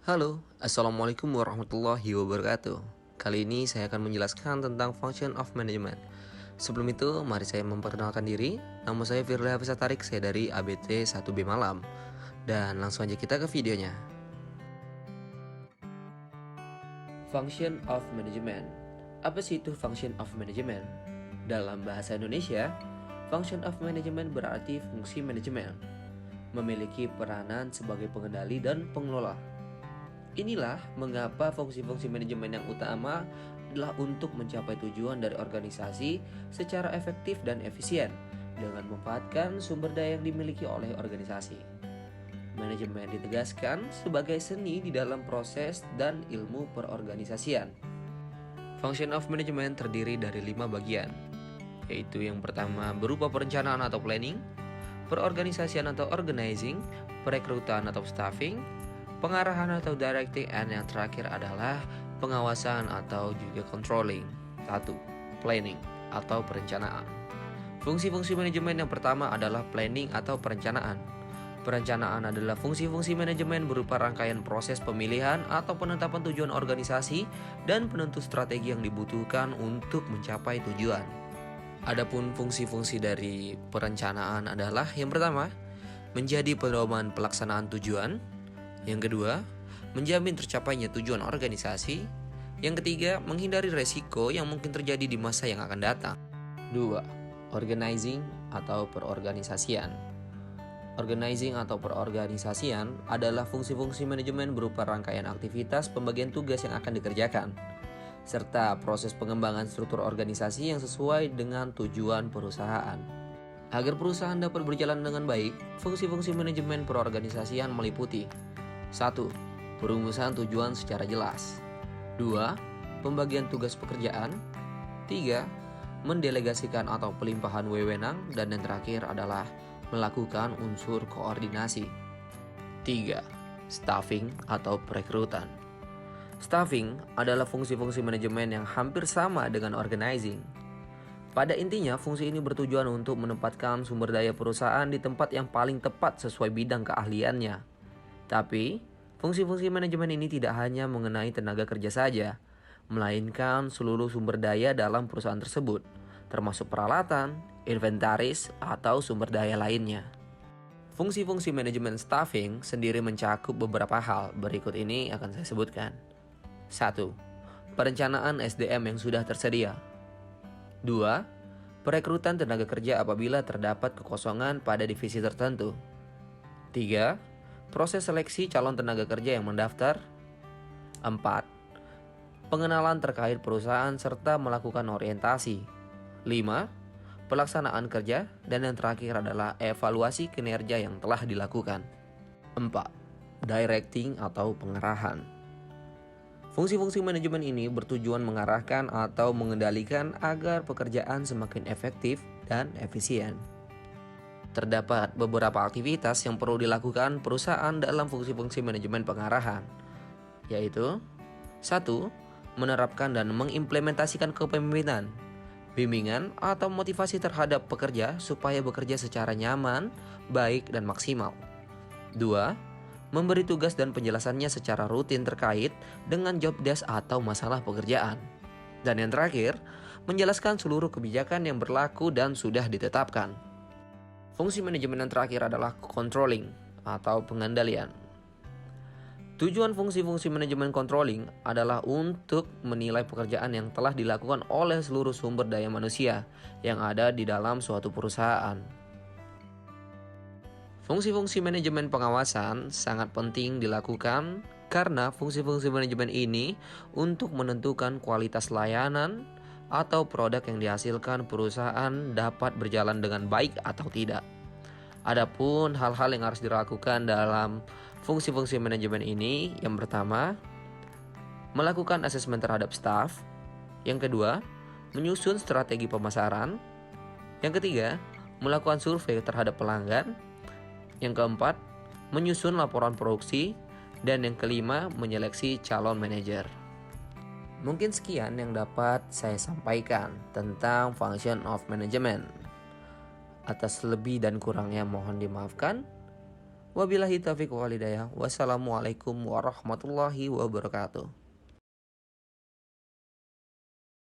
Halo, Assalamualaikum warahmatullahi wabarakatuh. Kali ini saya akan menjelaskan tentang function of management. Sebelum itu, mari saya memperkenalkan diri. Nama saya Firly Hafizah Tarik, saya dari ABT 1B Malam. Dan langsung aja kita ke videonya. Function of management. Apa sih itu function of management? Dalam bahasa Indonesia, function of management berarti fungsi manajemen, memiliki peranan sebagai pengendali dan pengelola. Inilah mengapa fungsi-fungsi manajemen yang utama adalah untuk mencapai tujuan dari organisasi secara efektif dan efisien dengan memanfaatkan sumber daya yang dimiliki oleh organisasi. Manajemen ditegaskan sebagai seni di dalam proses dan ilmu perorganisasian. Function of management terdiri dari 5 bagian, yaitu yang pertama berupa perencanaan atau planning, perorganisasian atau organizing, perekrutan atau staffing, pengarahan atau directing, and yang terakhir adalah pengawasan atau juga controlling. 1. Planning atau perencanaan. Fungsi-fungsi manajemen yang pertama adalah planning atau perencanaan. Perencanaan adalah fungsi-fungsi manajemen berupa rangkaian proses pemilihan atau penetapan tujuan organisasi dan penentu strategi yang dibutuhkan untuk mencapai tujuan. Adapun fungsi-fungsi dari perencanaan adalah yang pertama, menjadi pedoman pelaksanaan tujuan. Yang kedua, menjamin tercapainya tujuan organisasi. Yang ketiga, menghindari resiko yang mungkin terjadi di masa yang akan datang. 2. Organizing atau perorganisasian. Organizing atau perorganisasian adalah fungsi-fungsi manajemen berupa rangkaian aktivitas pembagian tugas yang akan dikerjakan, serta proses pengembangan struktur organisasi yang sesuai dengan tujuan perusahaan. Agar perusahaan dapat berjalan dengan baik, fungsi-fungsi manajemen perorganisasian meliputi 1. Perumusan tujuan secara jelas. 2. Pembagian tugas pekerjaan. 3. Mendelegasikan atau pelimpahan wewenang. Dan yang terakhir adalah melakukan unsur koordinasi. 3. Staffing atau perekrutan. Staffing adalah fungsi-fungsi manajemen yang hampir sama dengan organizing. Pada intinya, fungsi ini bertujuan untuk menempatkan sumber daya perusahaan di tempat yang paling tepat sesuai bidang keahliannya. Tapi, fungsi-fungsi manajemen ini tidak hanya mengenai tenaga kerja saja, melainkan seluruh sumber daya dalam perusahaan tersebut, termasuk peralatan, inventaris, atau sumber daya lainnya. Fungsi-fungsi manajemen staffing sendiri mencakup beberapa hal, berikut ini akan saya sebutkan. 1. Perencanaan SDM yang sudah tersedia. 2. Perekrutan tenaga kerja apabila terdapat kekosongan pada divisi tertentu. 3. Proses seleksi calon tenaga kerja yang mendaftar. 4. Pengenalan terkait perusahaan serta melakukan orientasi. 5. Pelaksanaan kerja. Dan yang terakhir adalah evaluasi kinerja yang telah dilakukan. 4. Directing atau pengarahan. Fungsi-fungsi manajemen ini bertujuan mengarahkan atau mengendalikan agar pekerjaan semakin efektif dan efisien. Terdapat beberapa aktivitas yang perlu dilakukan perusahaan dalam fungsi-fungsi manajemen pengarahan, yaitu 1. Menerapkan dan mengimplementasikan kepemimpinan, bimbingan atau motivasi terhadap pekerja supaya bekerja secara nyaman, baik, dan maksimal. 2. Memberi tugas dan penjelasannya secara rutin terkait dengan job desk atau masalah pekerjaan. Dan yang terakhir, menjelaskan seluruh kebijakan yang berlaku dan sudah ditetapkan. Fungsi manajemen yang terakhir adalah controlling atau pengendalian. Tujuan fungsi-fungsi manajemen controlling adalah untuk menilai pekerjaan yang telah dilakukan oleh seluruh sumber daya manusia yang ada di dalam suatu perusahaan. Fungsi-fungsi manajemen pengawasan sangat penting dilakukan karena fungsi-fungsi manajemen ini untuk menentukan kualitas layanan atau produk yang dihasilkan perusahaan dapat berjalan dengan baik atau tidak. Adapun hal-hal yang harus dilakukan dalam fungsi-fungsi manajemen ini, yang pertama, melakukan asesmen terhadap staf. Yang kedua, menyusun strategi pemasaran. Yang ketiga, melakukan survei terhadap pelanggan. Yang keempat, menyusun laporan produksi. Dan yang kelima, menyeleksi calon manajer. Mungkin sekian yang dapat saya sampaikan tentang function of management. Atas lebih dan kurangnya mohon dimaafkan. Wabillahi taufiq wal hidayah. Wassalamualaikum warahmatullahi wabarakatuh.